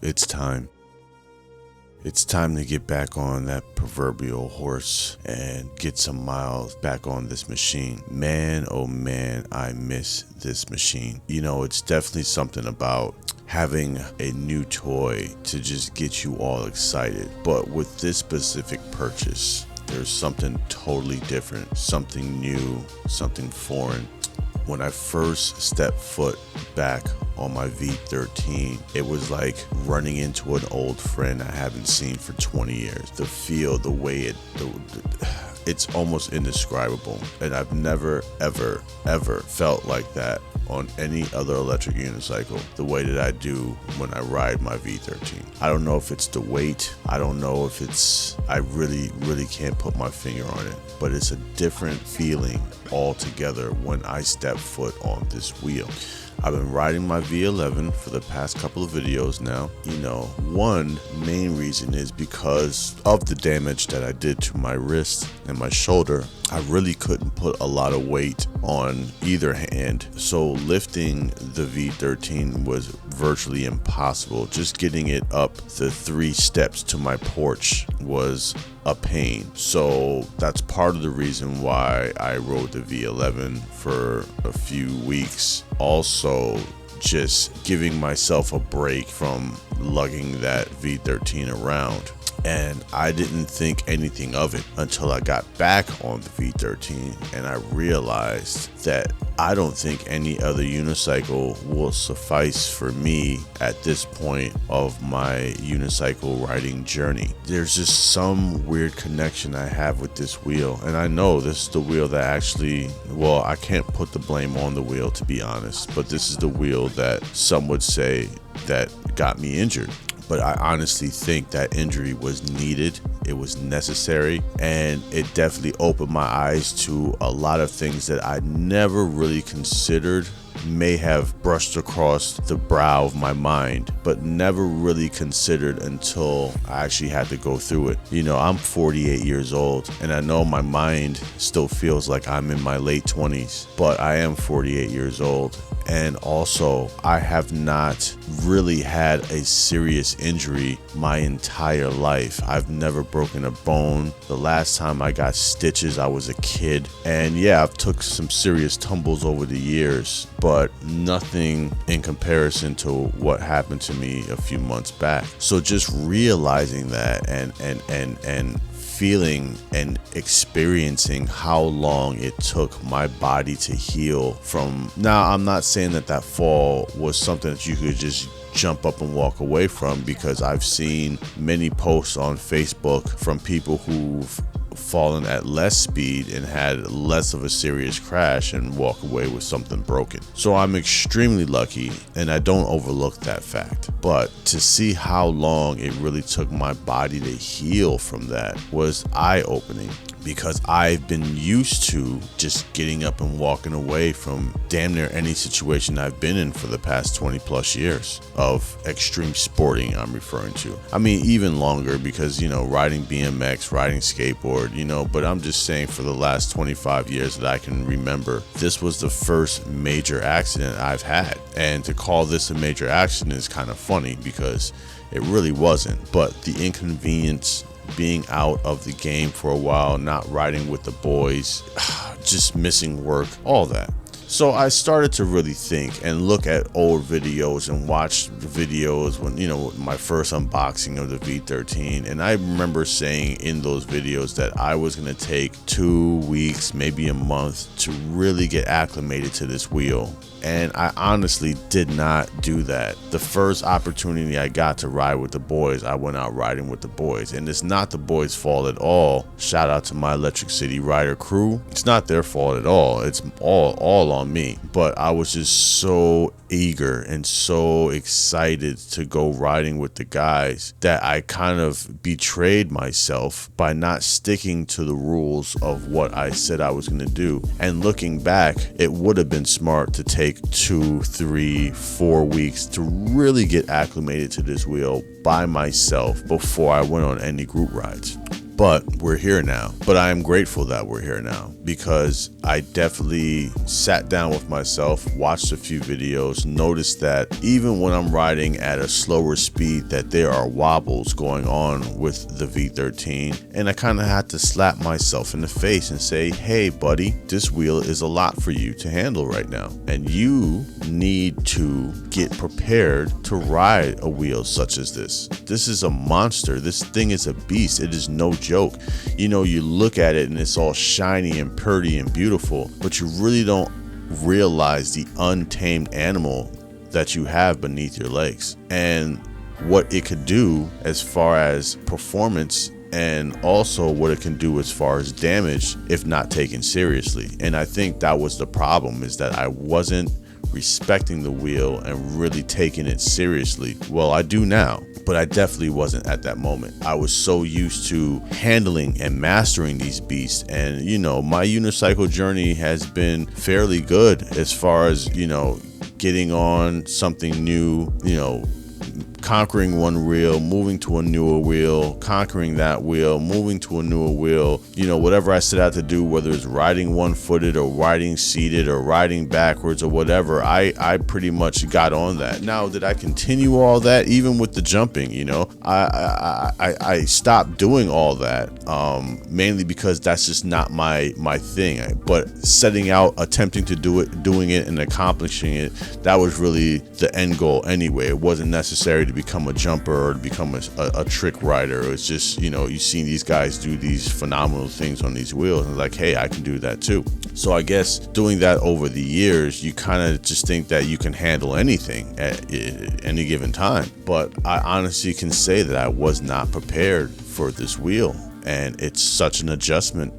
It's time. It's time to get back on that proverbial horse and get some miles back on this machine. Man, oh man, I miss this machine. You know, it's definitely something about having a new toy to just get you all excited. But with this specific purchase, there's something totally different, something new, something foreign. When I first stepped foot back on my V13, it was like running into an old friend I haven't seen for 20 years. The feel, the way it's almost indescribable. And I've never, ever felt like that on any other electric unicycle the way that I do when I ride my V13. I don't know if it's the weight. I don't know if it's, I really can't put my finger on it, but it's a different feeling altogether when I step foot on this wheel. I've been riding my V11 for the past couple of videos now. You know, one main reason is because of the damage that I did to my wrist and my shoulder. I really couldn't put a lot of weight on either hand. So lifting the V13 was virtually impossible. Just getting it up the 3 steps to my porch was a pain. So that's part of the reason why I rode the V11 for a few weeks. Also, just giving myself a break from lugging that V13 around. And I didn't think anything of it until I got back on the V13 and I realized that I don't think any other unicycle will suffice for me at this point of my unicycle riding journey. There's just some weird connection I have with this wheel, and I know this is the wheel that actually, well, I can't put the blame on the wheel to be honest, but this is the wheel that some would say that got me injured. But I honestly think that injury was needed, it was necessary, and it definitely opened my eyes to a lot of things that I never really considered, may have brushed across the brow of my mind, but never really considered until I actually had to go through it. You know, I'm 48 years old, and I know my mind still feels like I'm in my late 20s, but I am 48 years old. And also, I have not really had a serious injury my entire life. I've never broken a bone. The last time I got stitches, I was a kid. And yeah, I've took some serious tumbles over the years, but nothing in comparison to what happened to me a few months back. So just realizing that and feeling and experiencing how long it took my body to heal from. Now, I'm not saying that that fall was something that you could just jump up and walk away from, because I've seen many posts on Facebook from people who've fallen at less speed and had less of a serious crash and walk away with something broken. So I'm extremely lucky, and I don't overlook that fact. But to see how long it really took my body to heal from that was eye-opening, because I've been used to just getting up and walking away from damn near any situation I've been in for the past 20 plus years of extreme sporting I'm referring to. I mean, even longer, because, you know, riding BMX, riding skateboard, you know, but I'm just saying for the last 25 years that I can remember, this was the first major accident I've had. And to call this a major accident is kind of funny, because it really wasn't. But the inconvenience, being out of the game for a while, not riding with the boys, just missing work, all that. So I started to really think and look at old videos and watch the videos when, you know, my first unboxing of the V13. And I remember saying in those videos that I was going to take 2 weeks, maybe a month to really get acclimated to this wheel. And I honestly did not do that. The first opportunity I got to ride with the boys, I went out riding with the boys. And it's not the boys' fault at all. Shout out to my Electric City Rider crew. It's not their fault at all. It's all on me. But I was just so eager and so excited to go riding with the guys that I kind of betrayed myself by not sticking to the rules of what I said I was going to do. And looking back, it would have been smart to take 2, 3, 4 weeks to really get acclimated to this wheel by myself before I went on any group rides. But we're here now. But I am grateful that we're here now, because I definitely sat down with myself, watched a few videos, noticed that even when I'm riding at a slower speed, that there are wobbles going on with the V13. And I kind of had to slap myself in the face and say, hey buddy, this wheel is a lot for you to handle right now, and you need to get prepared to ride a wheel such as this. This is a monster. This thing is a beast. It is no joke. You know, you look at it and it's all shiny and pretty and beautiful, but you really don't realize the untamed animal that you have beneath your legs and what it could do as far as performance, and also what it can do as far as damage if not taken seriously. And I think that was the problem, is that I wasn't respecting the wheel and really taking it seriously. Well, I do now, but I definitely wasn't at that moment. I was so used to handling and mastering these beasts, and you know, my unicycle journey has been fairly good as far as, you know, getting on something new, you know, conquering one wheel, moving to a newer wheel, conquering that wheel, moving to a newer wheel. You know, whatever I set out to do, whether it's riding one-footed or riding seated or riding backwards or whatever, I pretty much got on that. Now, did I continue all that even with the jumping? You know, I stopped doing all that, mainly because that's just not my thing. But setting out, attempting to do it, doing it and accomplishing it, that was really the end goal anyway. It wasn't necessary to become a jumper or to become a trick rider. It's just, you know, you see these guys do these phenomenal things on these wheels and like, hey, I can do that too. So I guess doing that over the years, you kind of just think that you can handle anything at any given time. But I honestly can say that I was not prepared for this wheel, and it's such an adjustment.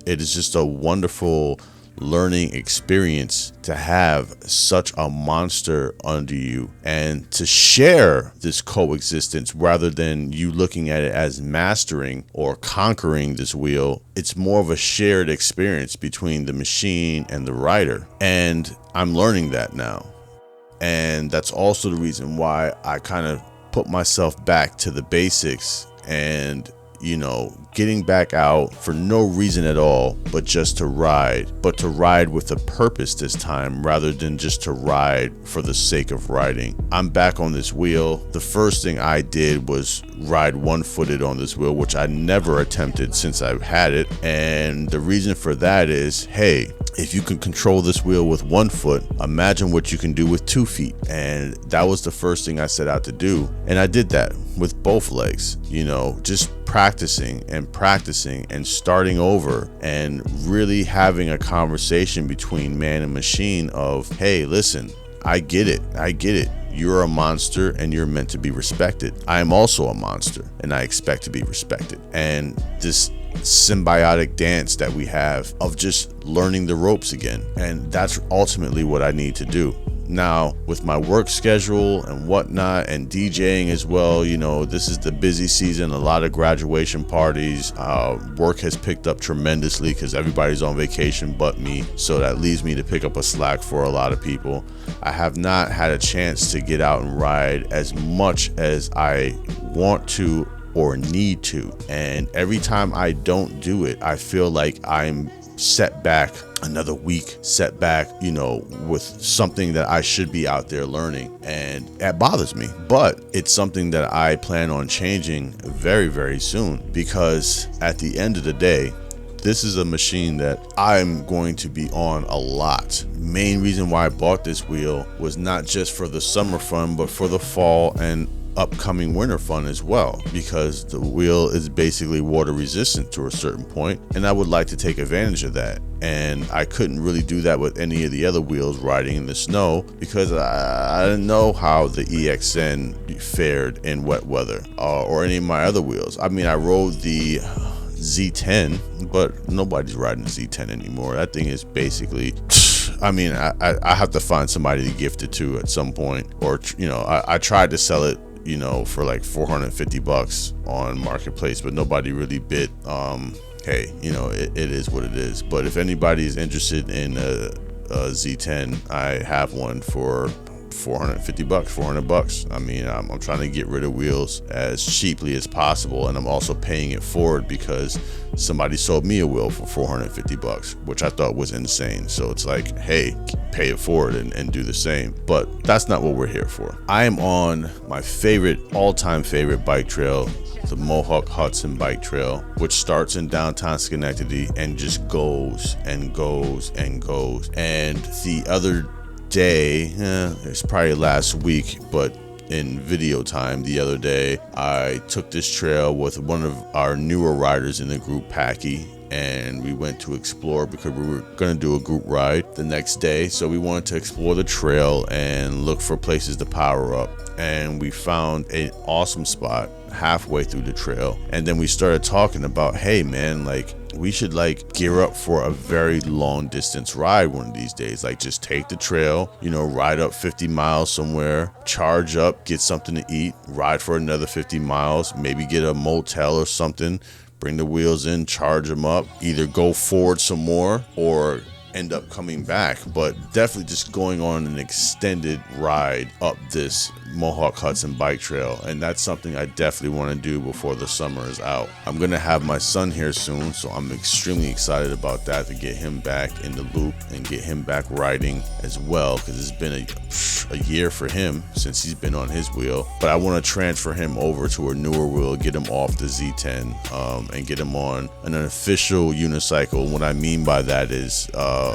It is just a wonderful learning experience to have such a monster under you and to share this coexistence rather than you looking at it as mastering or conquering this wheel. It's more of a shared experience between the machine and the rider, and I'm learning that now. And that's also the reason why I kind of put myself back to the basics and, you know, getting back out for no reason at all, but just to ride, but to ride with a purpose this time rather than just to ride for the sake of riding. I'm back on this wheel. The first thing I did was ride one-footed on this wheel, which I never attempted since I've had it. And the reason for that is, hey, if you can control this wheel with 1 foot, imagine what you can do with 2 feet. And that was the first thing I set out to do. And I did that with both legs, you know, just practicing and starting over and really having a conversation between man and machine of, hey, listen, I get it. You're a monster and you're meant to be respected. I am also a monster and I expect to be respected. And this symbiotic dance that we have of just learning the ropes again. And that's ultimately what I need to do. Now, with my work schedule and whatnot and DJing as well, you know, this is the busy season, a lot of graduation parties. Work has picked up tremendously because everybody's on vacation but me. So that leaves me to pick up a slack for a lot of people. I have not had a chance to get out and ride as much as I want to or need to. And every time I don't do it, I feel like I'm set back another week, set back, you know, with something that I should be out there learning, and that bothers me. But it's something that I plan on changing very, very soon, because at the end of the day, this is a machine that I'm going to be on a lot. Main reason why I bought this wheel was not just for the summer fun, but for the fall and upcoming winter fun as well, because the wheel is basically water resistant to a certain point, and I would like to take advantage of that. And I couldn't really do that with any of the other wheels riding in the snow because I didn't know how the EXN fared in wet weather or any of my other wheels. I mean, I rode the Z10, but nobody's riding the Z10 anymore. That thing is basically, I mean, I have to find somebody to gift it to at some point, or, you know, I tried to sell it, you know, for like $450 on Marketplace, but nobody really bid. Hey, you know, it is what it is. But if anybody is interested in a Z10, I have one for $450, $400. I mean, I'm trying to get rid of wheels as cheaply as possible, and I'm also paying it forward because somebody sold me a wheel for $450, which I thought was insane. So it's like, hey, pay it forward and do the same. But that's not what we're here for. I am on my all-time favorite bike trail, the Mohawk Hudson bike trail, which starts in downtown Schenectady and just goes and goes and goes. And the other day, it's probably last week, but in video time the other day, I took this trail with one of our newer riders in the group, Packy, and we went to explore because we were going to do a group ride the next day. So we wanted to explore the trail and look for places to power up. And we found an awesome spot halfway through the trail. And then we started talking about, hey man, like we should like gear up for a very long distance ride one of these days. Like just take the trail, ride up 50 miles somewhere, charge up, get something to eat, ride for another 50 miles, maybe get a motel or something, bring the wheels in, charge them up, either go forward some more or end up coming back. But definitely just going on an extended ride up this Mohawk Hudson bike trail, and that's something I definitely want to do before the summer is out. I'm gonna have my son here soon, so I'm extremely excited about that, to get him back in the loop and get him back riding as well, because it's been a year for him since he's been on his wheel. But I want to transfer him over to a newer wheel, get him off the Z10, and get him on an official unicycle. And what I mean by that is,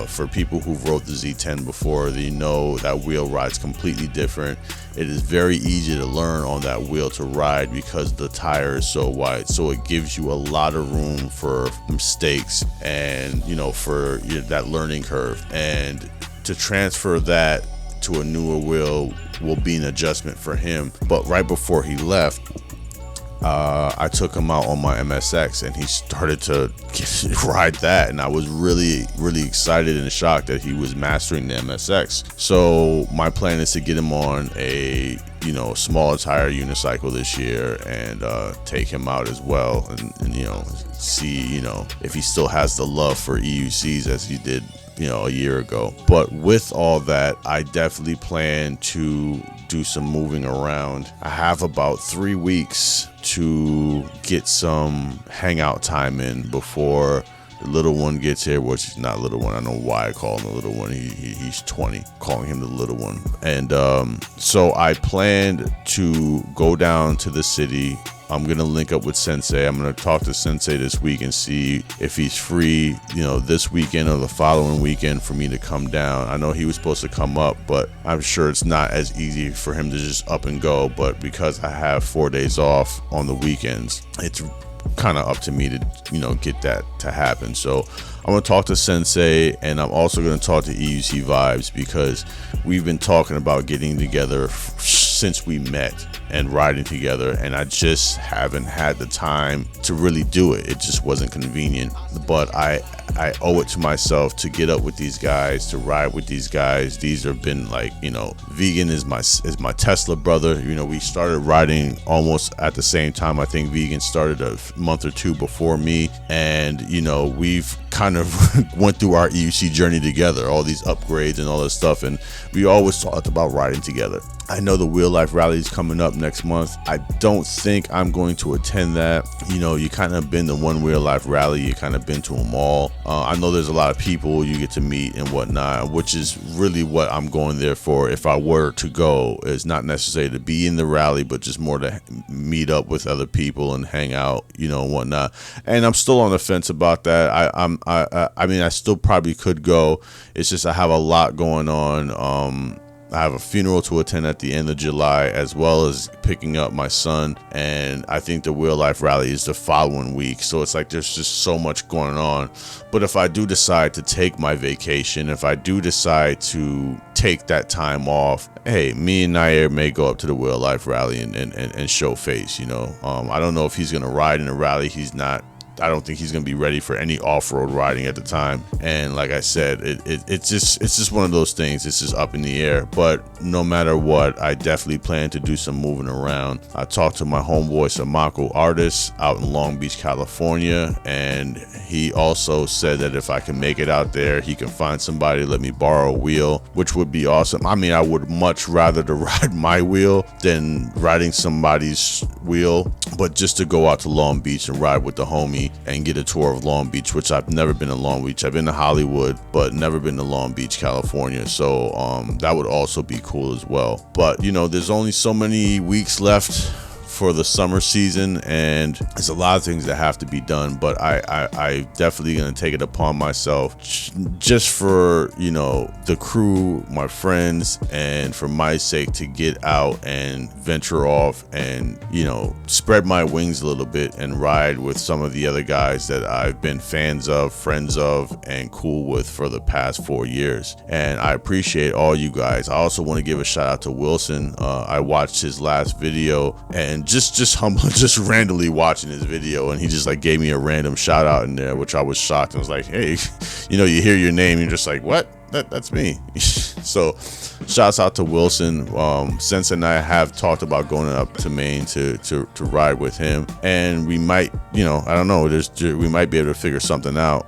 for people who rode the Z10 before, they know that wheel rides completely different. It is very easy to learn on that wheel to ride because the tire is so wide, so it gives you a lot of room for mistakes and for that learning curve. And to transfer that to a newer wheel will be an adjustment for him. But right before he left, I took him out on my MSX and he started to ride that, and I was really excited and shocked that he was mastering the MSX. So my plan is to get him on a smaller tire unicycle this year and take him out as well, and see if he still has the love for EUCs as he did a year ago. But with all that, I definitely plan to do some moving around. I have about 3 weeks to get some hangout time in before the little one gets here, which is not little one. I don't know why I call him the little one. He's 20, calling him the little one. And so I planned to go down to the city. I'm going to link up with Sensei. I'm going to talk to Sensei this week and see if he's free, this weekend or the following weekend for me to come down. I know he was supposed to come up, but I'm sure it's not as easy for him to just up and go. But because I have 4 days off on the weekends, it's kind of up to me to get that to happen. So I'm going to talk to Sensei, and I'm also going to talk to EUC Vibes, because we've been talking about getting together since we met and riding together, and I just haven't had the time to really do it. It just wasn't convenient. But I owe it to myself to get up with these guys, to ride with these guys. These have been like, Vegan is my Tesla brother. We started riding almost at the same time. I think Vegan started a month or two before me, and we've kind of went through our EUC journey together, all these upgrades and all this stuff, and we always talked about riding together. I know the Wheel Life Rally is coming up next month. I don't think I'm going to attend that. You kind of been to one Wheel Life Rally, you kind of been to them all. I know there's a lot of people you get to meet and whatnot, which is really what I'm going there for. If I were to go, is not necessarily to be in the rally, but just more to meet up with other people and hang out, and whatnot. And I'm still on the fence about that. I mean, I still probably could go. It's just I have a lot going on. I have a funeral to attend at the end of July, as well as picking up my son, and I think the Wheel Life Rally is the following week. So it's like there's just so much going on. But if I do decide to take my vacation, if I do decide to take that time off, hey, me and Nair may go up to the Wheel Life Rally and show face. I don't know if he's gonna ride in the rally. He's not I don't think he's gonna be ready for any off-road riding at the time. And like I said, it's just one of those things. It's just up in the air. But no matter what, I definitely plan to do some moving around. I talked to my homeboy Samako Artist out in Long Beach, California, and he also said that if I can make it out there, he can find somebody to let me borrow a wheel, which would be awesome. I mean, I would much rather to ride my wheel than riding somebody's wheel, but just to go out to Long Beach and ride with the homie and get a tour of Long Beach, which I've never been to Long Beach. I've been to Hollywood, but never been to Long Beach, California. So that would also be cool as well. But you know, there's only so many weeks left for the summer season, and there's a lot of things that have to be done, but I definitely gonna take it upon myself, just for, you know, the crew, my friends, and for my sake, to get out and venture off and, you know, spread my wings a little bit and ride with some of the other guys that I've been fans of, friends of, and cool with for the past 4 years. And I appreciate all you guys. I also want to give a shout out to Wilson. I watched his last video, and just randomly watching his video, and he just like gave me a random shout out in there, which I was shocked. I was like, hey, you know, you hear your name, you're just like, what? That's me. So shouts out to Wilson. Sense and I have talked about going up to Maine to ride with him, and we might, you know, I don't know, we might be able to figure something out.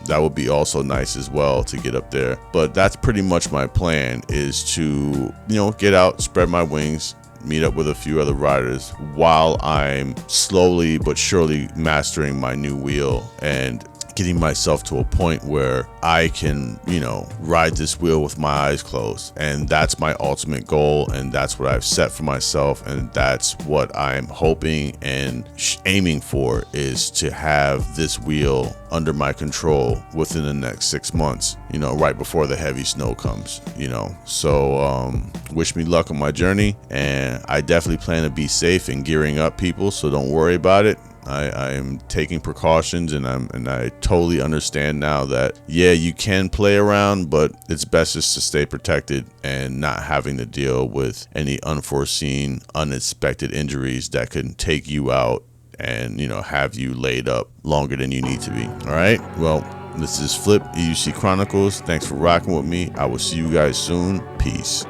That would be also nice as well to get up there. But that's pretty much my plan, is to, you know, get out, spread my wings, meet up with a few other riders while I'm slowly but surely mastering my new wheel and getting myself to a point where I can, you know, ride this wheel with my eyes closed. And that's my ultimate goal, and that's what I've set for myself, and that's what I'm hoping and aiming for, is to have this wheel under my control within the next 6 months, you know, right before the heavy snow comes, you know. So wish me luck on my journey, and I definitely plan to be safe and gearing up, people, so don't worry about it. I am taking precautions, and I totally understand now that, yeah, you can play around, but it's best just to stay protected and not having to deal with any unforeseen, unexpected injuries that can take you out and, you know, have you laid up longer than you need to be. All right. Well, this is Flip, EUC Chronicles. Thanks for rocking with me. I will see you guys soon. Peace.